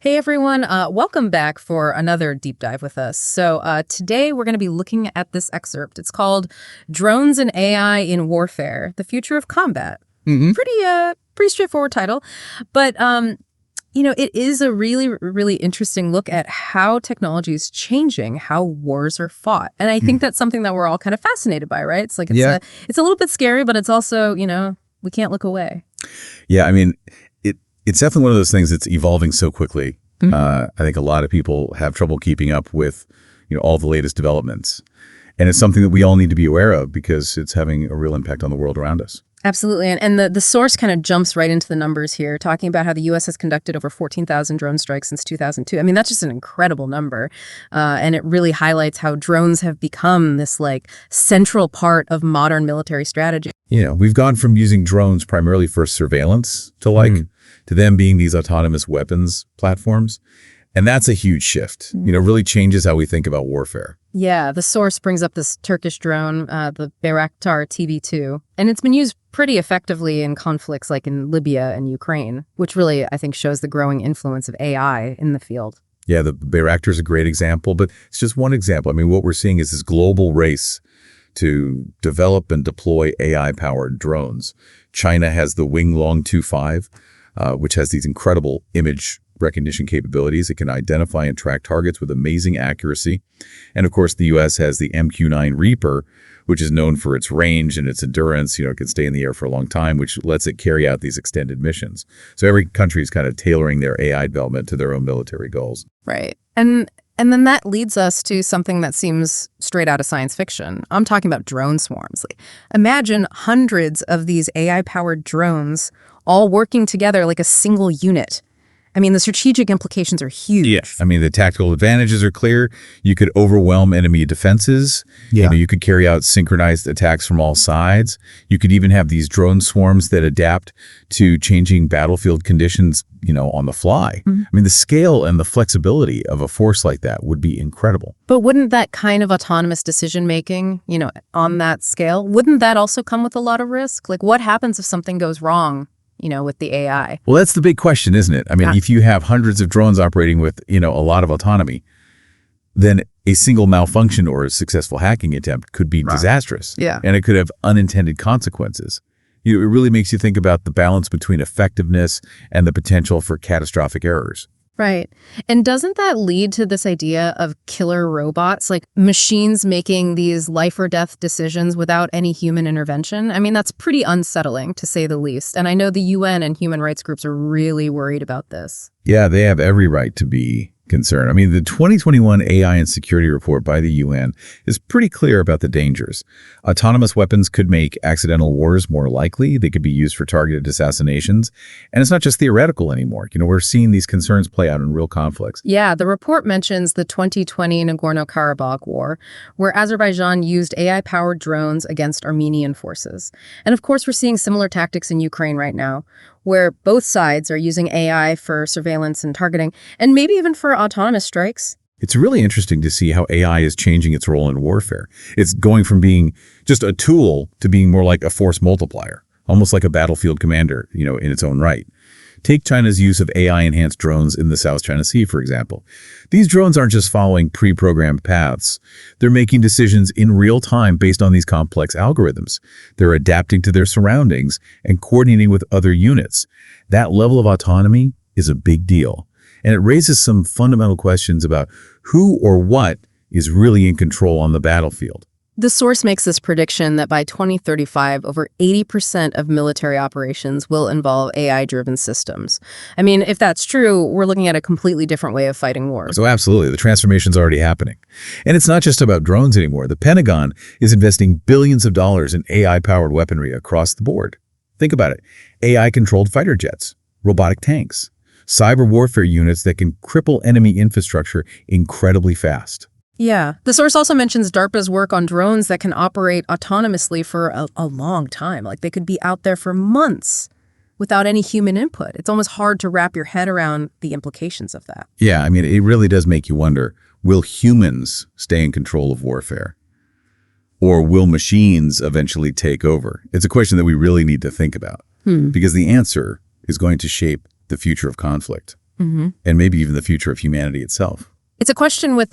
Hey everyone, welcome back for another deep dive with us. Today we're going to be looking at this excerpt. It's called Drones and AI in Warfare, The Future of Combat. Pretty straightforward title, but it is a really interesting look at how technology is changing how wars are fought. And I think that's something that we're all kind of fascinated by, right? It's like it's a little bit scary, but it's also, we can't look away. Yeah, I mean, it's definitely one of those things that's evolving so quickly. I think a lot of people have trouble keeping up with, all the latest developments. And it's something that we all need to be aware of because it's having a real impact on the world around us. Absolutely. And the source kind of jumps right into the numbers here, talking about how the U.S. has conducted over 14,000 drone strikes since 2002. I mean, that's just an incredible number. And it really highlights how drones have become this central part of modern military strategy. We've gone from using drones primarily for surveillance to to them being these autonomous weapons platforms. And that's a huge shift. Really changes how we think about warfare. Yeah, the source brings up this Turkish drone, the Bayraktar TB2, and it's been used pretty effectively in conflicts like in Libya and Ukraine, which really, I think, shows the growing influence of AI in the field. Yeah, the Bayraktar is a great example, but it's just one example. I mean, what we're seeing is this global race to develop and deploy AI-powered drones. China has the Winglong 2.5, which has these incredible image recognition capabilities. It can identify and track targets with amazing accuracy. And of course, the U.S. has the MQ-9 Reaper, which is known for its range and its endurance. It can stay in the air for a long time, which lets it carry out these extended missions. So every country is kind of tailoring their AI development to their own military goals. Right. And then that leads us to something that seems straight out of science fiction. I'm talking about drone swarms. Imagine hundreds of these AI-powered drones all working together like a single unit. I mean, the strategic implications are huge. Yes. I mean, the tactical advantages are clear. You could overwhelm enemy defenses. Yeah. You could carry out synchronized attacks from all sides. You could even have these drone swarms that adapt to changing battlefield conditions, on the fly. I mean, the scale and the flexibility of a force like that would be incredible. But wouldn't that kind of autonomous decision-making, on that scale, wouldn't that also come with a lot of risk? What happens if something goes wrong? With the AI. Well, that's the big question, isn't it? I mean, if you have hundreds of drones operating with, a lot of autonomy, then a single malfunction or a successful hacking attempt could be disastrous. Yeah. And it could have unintended consequences. It really makes you think about the balance between effectiveness and the potential for catastrophic errors. Right. And doesn't that lead to this idea of killer robots, like machines making these life or death decisions without any human intervention? I mean, that's pretty unsettling, to say the least. And I know the UN and human rights groups are really worried about this. Yeah, they have every right to be concerned. I mean, the 2021 AI and Security Report by the UN is pretty clear about the dangers. Autonomous weapons could make accidental wars more likely. They could be used for targeted assassinations. And it's not just theoretical anymore. We're seeing these concerns play out in real conflicts. Yeah, the report mentions the 2020 Nagorno-Karabakh war, where Azerbaijan used AI-powered drones against Armenian forces. And of course, we're seeing similar tactics in Ukraine right now, where both sides are using AI for surveillance and targeting, and maybe even for autonomous strikes. It's really interesting to see how AI is changing its role in warfare. It's going from being just a tool to being more like a force multiplier, almost like a battlefield commander, in its own right. Take China's use of AI-enhanced drones in the South China Sea, for example. These drones aren't just following pre-programmed paths. They're making decisions in real time based on these complex algorithms. They're adapting to their surroundings and coordinating with other units. That level of autonomy is a big deal. And it raises some fundamental questions about who or what is really in control on the battlefield. The source makes this prediction that by 2035, over 80% of military operations will involve AI-driven systems. I mean, if that's true, we're looking at a completely different way of fighting wars. So absolutely, the transformation's already happening. And it's not just about drones anymore. The Pentagon is investing billions of dollars in AI-powered weaponry across the board. Think about it. AI-controlled fighter jets, robotic tanks, cyber warfare units that can cripple enemy infrastructure incredibly fast. Yeah. The source also mentions DARPA's work on drones that can operate autonomously for a long time. They could be out there for months without any human input. It's almost hard to wrap your head around the implications of that. Yeah, I mean, it really does make you wonder, will humans stay in control of warfare? Or will machines eventually take over? It's a question that we really need to think about because the answer is going to shape the future of conflict. and maybe even the future of humanity itself. It's a question with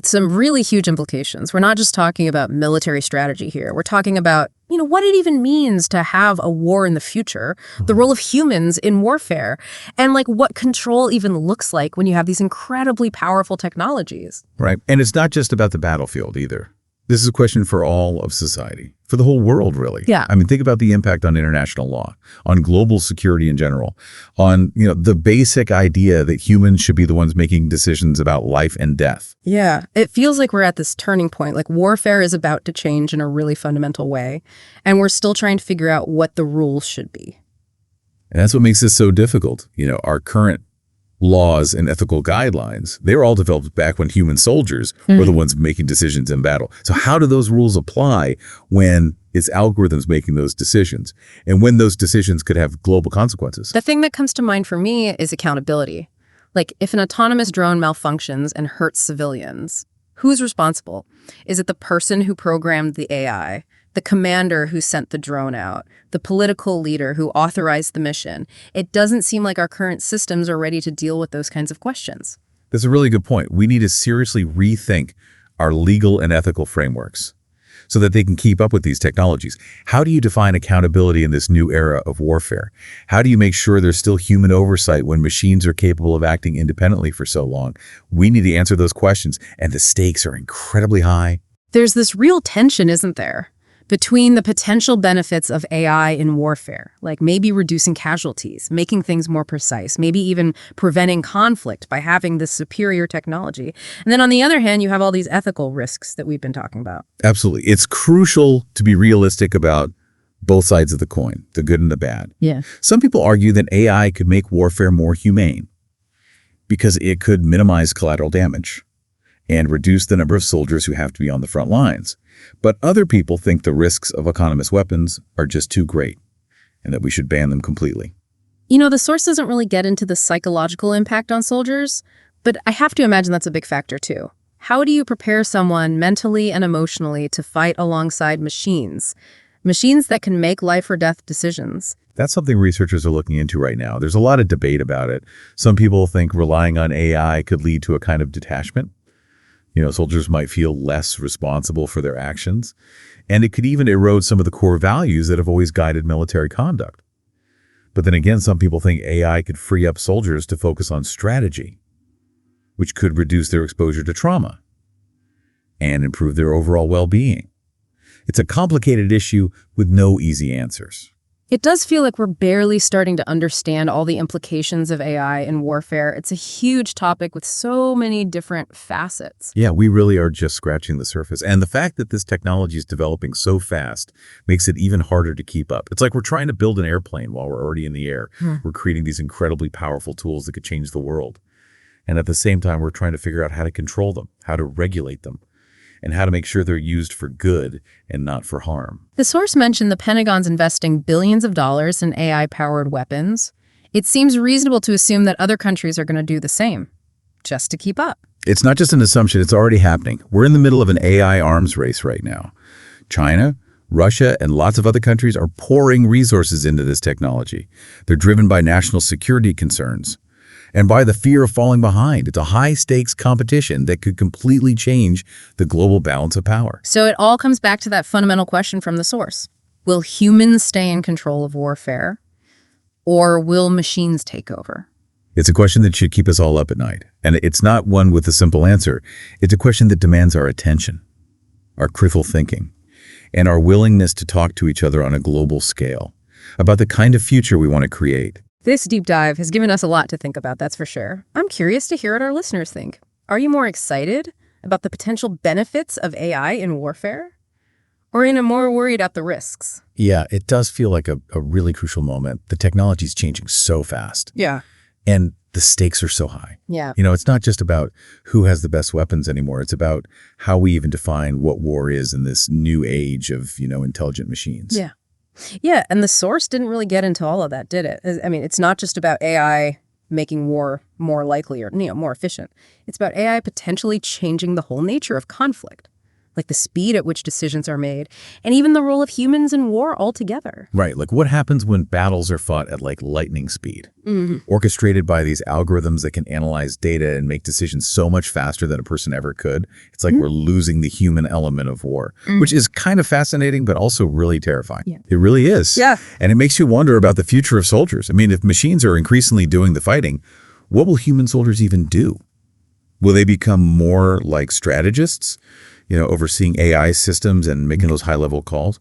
some really huge implications. We're not just talking about military strategy here. We're talking about, what it even means to have a war in the future, the role of humans in warfare, and what control even looks like when you have these incredibly powerful technologies. Right. And it's not just about the battlefield either. This is a question for all of society, for the whole world, really. Yeah. I mean, think about the impact on international law, on global security in general, on, the basic idea that humans should be the ones making decisions about life and death. Yeah. It feels like we're at this turning point. Warfare is about to change in a really fundamental way, and we're still trying to figure out what the rules should be. And that's what makes this so difficult. Our current laws and ethical guidelines, they were all developed back when human soldiers were the ones making decisions in battle. So how do those rules apply when it's algorithms making those decisions, and when those decisions could have global consequences? The thing that comes to mind for me is accountability. If an autonomous drone malfunctions and hurts civilians, who's responsible? Is it the person who programmed the AI, the commander who sent the drone out, the political leader who authorized the mission? It doesn't seem like our current systems are ready to deal with those kinds of questions. That's a really good point. We need to seriously rethink our legal and ethical frameworks so that they can keep up with these technologies. How do you define accountability in this new era of warfare? How do you make sure there's still human oversight when machines are capable of acting independently for so long? We need to answer those questions, and the stakes are incredibly high. There's this real tension, isn't there, between the potential benefits of AI in warfare, maybe reducing casualties, making things more precise, maybe even preventing conflict by having this superior technology. And then on the other hand, you have all these ethical risks that we've been talking about. Absolutely. It's crucial to be realistic about both sides of the coin, the good and the bad. Yeah. Some people argue that AI could make warfare more humane because it could minimize collateral damage and reduce the number of soldiers who have to be on the front lines. But other people think the risks of autonomous weapons are just too great and that we should ban them completely. The source doesn't really get into the psychological impact on soldiers, but I have to imagine that's a big factor too. How do you prepare someone mentally and emotionally to fight alongside machines that can make life or death decisions? That's something researchers are looking into right now. There's a lot of debate about it. Some people think relying on AI could lead to a kind of detachment. Soldiers might feel less responsible for their actions, and it could even erode some of the core values that have always guided military conduct. But then again, some people think AI could free up soldiers to focus on strategy, which could reduce their exposure to trauma and improve their overall well-being. It's a complicated issue with no easy answers. It does feel like we're barely starting to understand all the implications of AI in warfare. It's a huge topic with so many different facets. Yeah, we really are just scratching the surface. And the fact that this technology is developing so fast makes it even harder to keep up. It's like we're trying to build an airplane while we're already in the air. We're creating these incredibly powerful tools that could change the world. And at the same time, we're trying to figure out how to control them, how to regulate them, and how to make sure they're used for good and not for harm. The source mentioned the Pentagon's investing billions of dollars in AI-powered weapons. It seems reasonable to assume that other countries are going to do the same, just to keep up. It's not just an assumption, it's already happening. We're in the middle of an AI arms race right now. China, Russia, and lots of other countries are pouring resources into this technology. They're driven by national security concerns and by the fear of falling behind. It's a high-stakes competition that could completely change the global balance of power. So it all comes back to that fundamental question from the source. Will humans stay in control of warfare, or will machines take over? It's a question that should keep us all up at night. And it's not one with a simple answer. It's a question that demands our attention, our critical thinking, and our willingness to talk to each other on a global scale about the kind of future we want to create. This deep dive has given us a lot to think about, that's for sure. I'm curious to hear what our listeners think. Are you more excited about the potential benefits of AI in warfare? Or are you more worried about the risks? Yeah, it does feel like a really crucial moment. The technology is changing so fast. Yeah. And the stakes are so high. Yeah. It's not just about who has the best weapons anymore. It's about how we even define what war is in this new age of, intelligent machines. Yeah. Yeah, and the source didn't really get into all of that, did it? I mean, it's not just about AI making war more likely or more efficient. It's about AI potentially changing the whole nature of conflict. like the speed at which decisions are made, and even the role of humans in war altogether. Right, like what happens when battles are fought at like lightning speed, orchestrated by these algorithms that can analyze data and make decisions so much faster than a person ever could. It's like we're losing the human element of war, which is kind of fascinating, but also really terrifying. Yeah. It really is. Yeah. And it makes you wonder about the future of soldiers. I mean, if machines are increasingly doing the fighting, what will human soldiers even do? Will they become more like strategists, overseeing AI systems and making those high-level calls?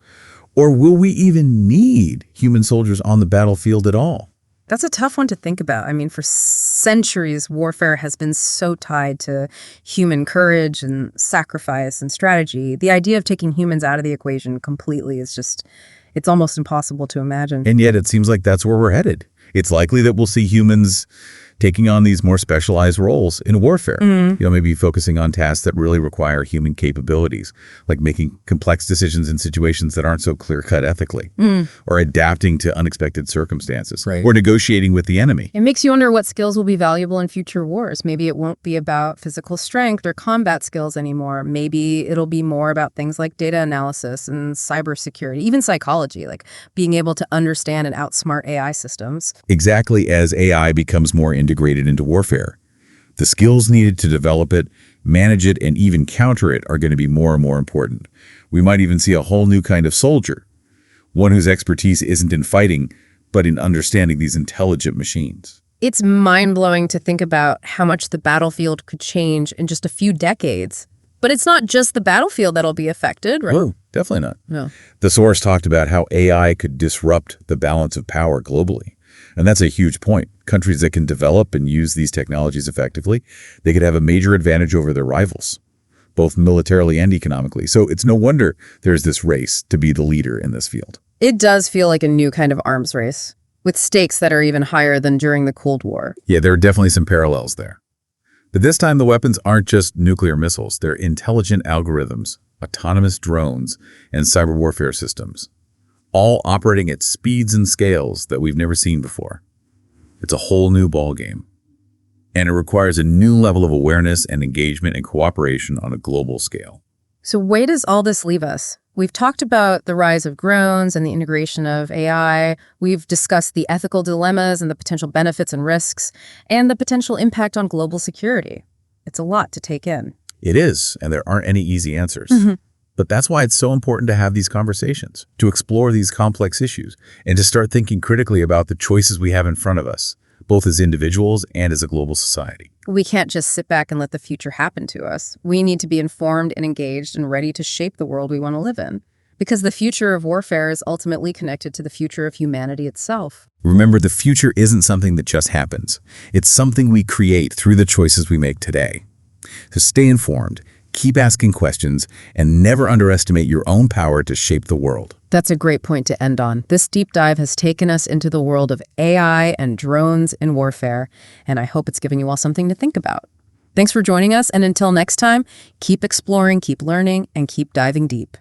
Or will we even need human soldiers on the battlefield at all? That's a tough one to think about. I mean, for centuries, warfare has been so tied to human courage and sacrifice and strategy. The idea of taking humans out of the equation completely is it's almost impossible to imagine. And yet it seems like that's where we're headed. It's likely that we'll see humans taking on these more specialized roles in warfare, maybe focusing on tasks that really require human capabilities, like making complex decisions in situations that aren't so clear-cut ethically, or adapting to unexpected circumstances, or negotiating with the enemy. It makes you wonder what skills will be valuable in future wars. Maybe it won't be about physical strength or combat skills anymore. Maybe it'll be more about things like data analysis and cybersecurity, even psychology, like being able to understand and outsmart AI systems. Exactly as AI becomes more integrated into warfare, the skills needed to develop it, manage it, and even counter it are going to be more and more important. We might even see a whole new kind of soldier, one whose expertise isn't in fighting, but in understanding these intelligent machines. It's mind-blowing to think about how much the battlefield could change in just a few decades. But it's not just the battlefield that'll be affected, right? Oh, definitely not. No. The source talked about how AI could disrupt the balance of power globally. And that's a huge point. Countries that can develop and use these technologies effectively, they could have a major advantage over their rivals, both militarily and economically. So it's no wonder there's this race to be the leader in this field. It does feel like a new kind of arms race, with stakes that are even higher than during the Cold War. Yeah, there are definitely some parallels there. But this time the weapons aren't just nuclear missiles. They're intelligent algorithms, autonomous drones, and cyber warfare systems, all operating at speeds and scales that we've never seen before. It's a whole new ballgame. And it requires a new level of awareness and engagement and cooperation on a global scale. So where does all this leave us? We've talked about the rise of drones and the integration of AI. We've discussed the ethical dilemmas and the potential benefits and risks, and the potential impact on global security. It's a lot to take in. It is, and there aren't any easy answers. But that's why it's so important to have these conversations, to explore these complex issues, and to start thinking critically about the choices we have in front of us, both as individuals and as a global society. We can't just sit back and let the future happen to us. We need to be informed and engaged and ready to shape the world we want to live in. Because the future of warfare is ultimately connected to the future of humanity itself. Remember, the future isn't something that just happens. It's something we create through the choices we make today. So stay informed, keep asking questions, and never underestimate your own power to shape the world. That's a great point to end on. This deep dive has taken us into the world of AI and drones in warfare, and I hope it's giving you all something to think about. Thanks for joining us, and until next time, keep exploring, keep learning, and keep diving deep.